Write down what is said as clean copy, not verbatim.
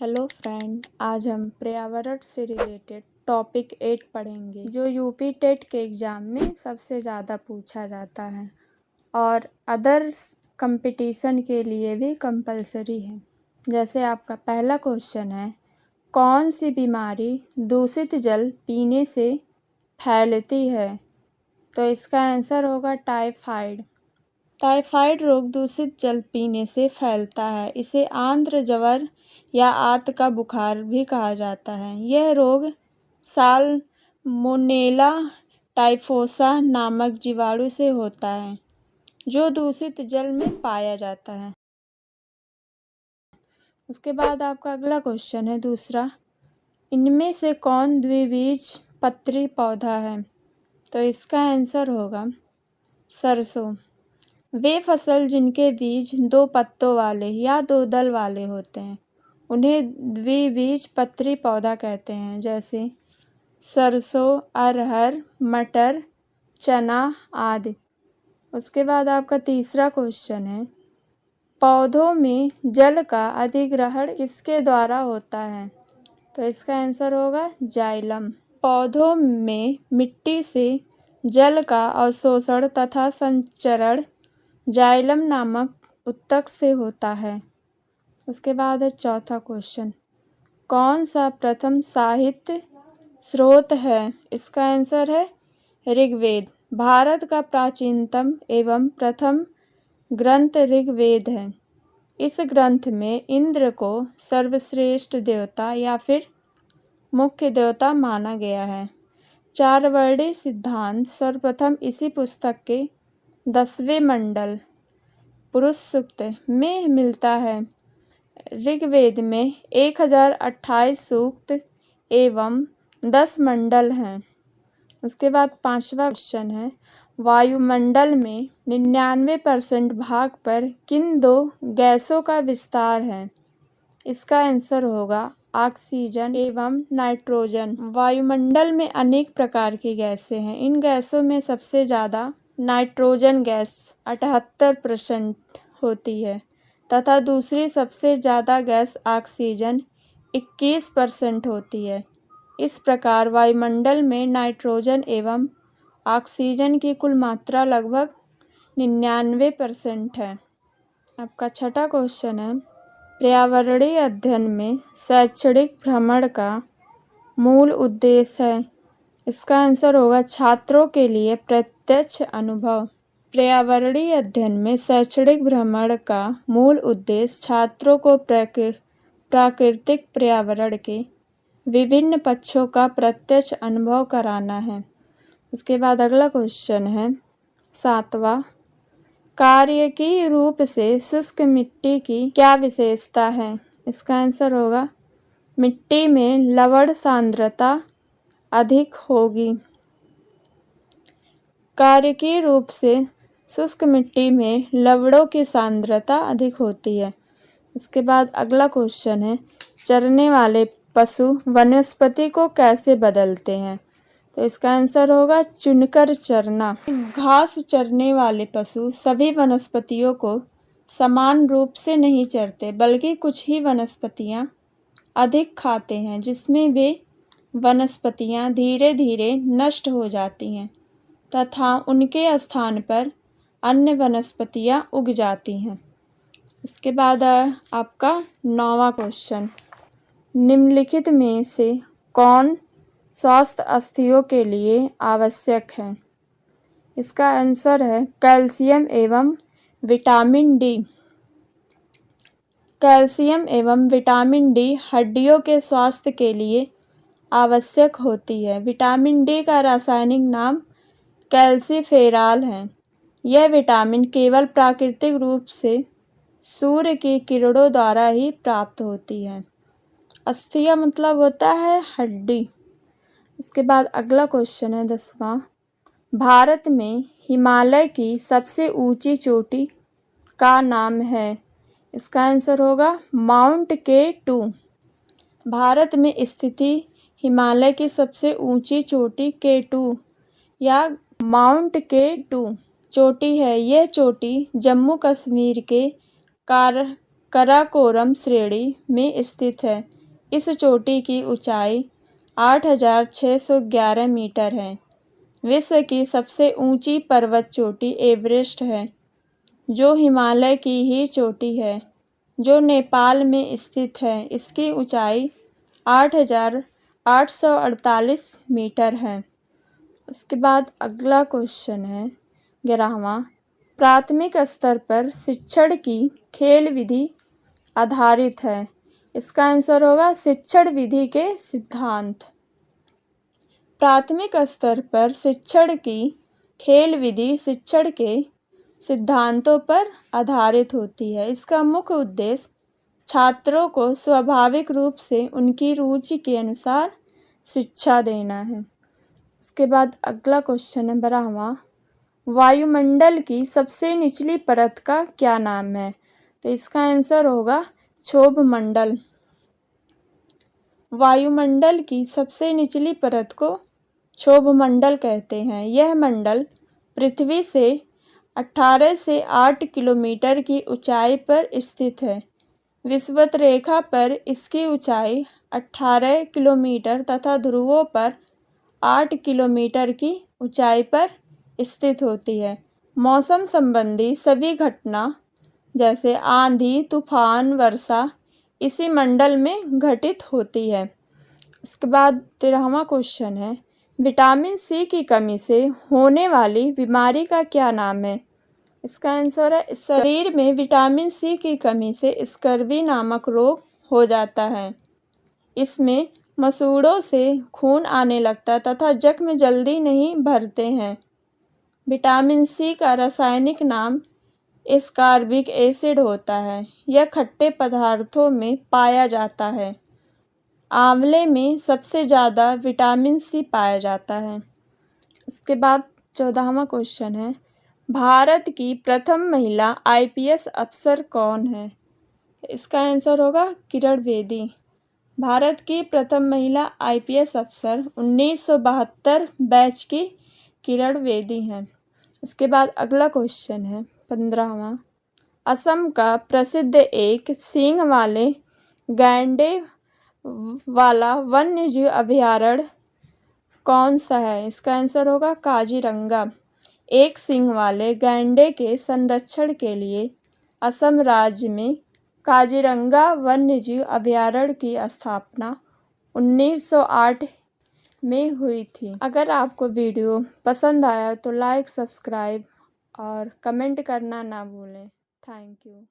Hello friend, आज हम पर्यावरण से रिलेटेड टॉपिक 8 पढ़ेंगे जो यूपी टेट के एग्ज़ाम में सबसे ज़्यादा पूछा जाता है और अदर्स कंपटीशन के लिए भी कंपलसरी है। जैसे आपका पहला क्वेश्चन है, कौन सी बीमारी दूषित जल पीने से फैलती है? तो इसका आंसर होगा टाइफाइड। टाइफाइड रोग दूषित जल पीने से फैलता है। इसे आंत्र ज्वर या आंत का बुखार भी कहा जाता है। यह रोग साल्मोनेला टाइफोसा नामक जीवाणु से होता है जो दूषित जल में पाया जाता है। उसके बाद आपका अगला क्वेश्चन है दूसरा, इनमें से कौन द्विबीजपत्री पौधा है? तो इसका आंसर होगा सरसों। वे फसल जिनके बीज दो पत्तों वाले या दो दल वाले होते हैं उन्हें द्विबीजपत्री पौधा कहते हैं, जैसे सरसों, अरहर, मटर, चना आदि। उसके बाद आपका तीसरा क्वेश्चन है, पौधों में जल का अधिग्रहण किसके द्वारा होता है? तो इसका आंसर होगा जाइलम। पौधों में मिट्टी से जल का अवशोषण तथा संचरण जाइलम नामक ऊतक से होता है। उसके बाद है चौथा क्वेश्चन, कौन सा प्रथम साहित्य स्रोत है? इसका आंसर है ऋग्वेद। भारत का प्राचीनतम एवं प्रथम ग्रंथ ऋग्वेद है। इस ग्रंथ में इंद्र को सर्वश्रेष्ठ देवता या फिर मुख्य देवता माना गया है। चारवर्णी सिद्धांत सर्वप्रथम इसी पुस्तक के 10वें मंडल पुरुष सूक्त में मिलता है। ऋग्वेद में 1028 सूक्त एवं 10 मंडल हैं। उसके बाद पांचवा क्वेश्चन है, वायुमंडल में 99% भाग पर किन दो गैसों का विस्तार है? इसका आंसर होगा ऑक्सीजन एवं नाइट्रोजन। वायुमंडल में अनेक प्रकार की गैसें हैं। इन गैसों में सबसे ज़्यादा नाइट्रोजन गैस 78% होती है तथा दूसरी सबसे ज़्यादा गैस ऑक्सीजन 21% होती है। इस प्रकार वायुमंडल में नाइट्रोजन एवं ऑक्सीजन की कुल मात्रा लगभग 99% है। आपका छठा क्वेश्चन है, पर्यावरणीय अध्ययन में शैक्षणिक भ्रमण का मूल उद्देश्य है? इसका आंसर होगा छात्रों के लिए प्रत्यक्ष अनुभव। पर्यावरणीय अध्ययन में शैक्षणिक भ्रमण का मूल उद्देश्य छात्रों को प्राकृतिक पर्यावरण के विभिन्न पक्षों का प्रत्यक्ष अनुभव कराना है। उसके बाद अगला क्वेश्चन है सातवां, कार्यकी रूप से शुष्क मिट्टी की क्या विशेषता है? इसका आंसर होगा मिट्टी में लवण सांद्रता अधिक होगी। कार्यकी रूप से शुष्क मिट्टी में लवणों की सांद्रता अधिक होती है। इसके बाद अगला क्वेश्चन है, चरने वाले पशु वनस्पति को कैसे बदलते हैं? तो इसका आंसर होगा चुनकर चरना। घास चरने वाले पशु सभी वनस्पतियों को समान रूप से नहीं चरते, बल्कि कुछ ही वनस्पतियां अधिक खाते हैं, जिसमें वे वनस्पतियां धीरे धीरे नष्ट हो जाती हैं तथा उनके स्थान पर अन्य वनस्पतियां उग जाती हैं। इसके बाद आपका 9वां क्वेश्चन, निम्नलिखित में से कौन स्वस्थ अस्थियों के लिए आवश्यक है? इसका आंसर है कैल्शियम एवं विटामिन डी। कैल्शियम एवं विटामिन डी हड्डियों के स्वास्थ्य के लिए आवश्यक होती है। विटामिन डी का रासायनिक नाम कैल्सीफेरॉल है। यह विटामिन केवल प्राकृतिक रूप से सूर्य की किरणों द्वारा ही प्राप्त होती है। अस्थियां मतलब होता है हड्डी। इसके बाद अगला क्वेश्चन है 10वां, भारत में हिमालय की सबसे ऊंची चोटी का नाम है? इसका आंसर होगा माउंट K2। भारत में स्थित हिमालय की सबसे ऊंची चोटी K2 या माउंट K2 चोटी है। यह चोटी जम्मू कश्मीर के कराकोरम श्रेणी में स्थित है। इस चोटी की ऊंचाई 8,611 मीटर है। विश्व की सबसे ऊंची पर्वत चोटी एवरेस्ट है, जो हिमालय की ही चोटी है, जो नेपाल में स्थित है। इसकी ऊंचाई 8,848 मीटर है। उसके बाद अगला क्वेश्चन है 11वां। प्राथमिक स्तर पर शिक्षण की खेल विधि आधारित है। इसका आंसर होगा शिक्षण विधि के सिद्धांत। प्राथमिक स्तर पर शिक्षण की खेल विधि शिक्षण के सिद्धांतों पर आधारित होती है। इसका मुख्य उद्देश्य छात्रों को स्वाभाविक रूप से उनकी रुचि के अनुसार शिक्षा देना है। उसके बाद अगला क्वेश्चन है 12वां। वायुमंडल की सबसे निचली परत का क्या नाम है? तो इसका आंसर होगा क्षोभ मंडल। वायुमंडल की सबसे निचली परत को क्षोभ मंडल कहते हैं। यह मंडल पृथ्वी से 18 से 8 किलोमीटर की ऊंचाई पर स्थित है। विषुवत रेखा पर इसकी ऊंचाई 18 किलोमीटर तथा ध्रुवों पर 8 किलोमीटर की ऊंचाई पर स्थित होती है। मौसम संबंधी सभी घटना जैसे आंधी, तूफान, वर्षा इसी मंडल में घटित होती है। उसके बाद 13वां क्वेश्चन है विटामिन सी की कमी से होने वाली बीमारी का क्या नाम है? इसका आंसर है शरीर में विटामिन सी की कमी से स्कर्वी नामक रोग हो जाता है। इसमें मसूड़ों से खून आने लगता तथा जख्म जल्दी नहीं भरते हैं। विटामिन सी का रासायनिक नाम एस्कॉर्बिक एसिड होता है। यह खट्टे पदार्थों में पाया जाता है। आंवले में सबसे ज़्यादा विटामिन सी पाया जाता है। उसके बाद 14वां क्वेश्चन है भारत की प्रथम महिला आईपीएस अफसर कौन है? इसका आंसर होगा किरण बेदी। भारत की प्रथम महिला आईपीएस अफसर 1972 बैच की किरण बेदी हैं। उसके बाद अगला क्वेश्चन है 15वां। असम का प्रसिद्ध एक सींग वाले गैंडे वाला वन्यजीव अभयारण्य कौन सा है? इसका आंसर होगा काजीरंगा। एक सींग वाले गैंडे के संरक्षण के लिए असम राज्य में काजीरंगा वन्यजीव अभयारण्य की स्थापना 1908 में हुई थी। अगर आपको वीडियो पसंद आया तो लाइक, सब्सक्राइब और कमेंट करना ना भूलें। Thank you.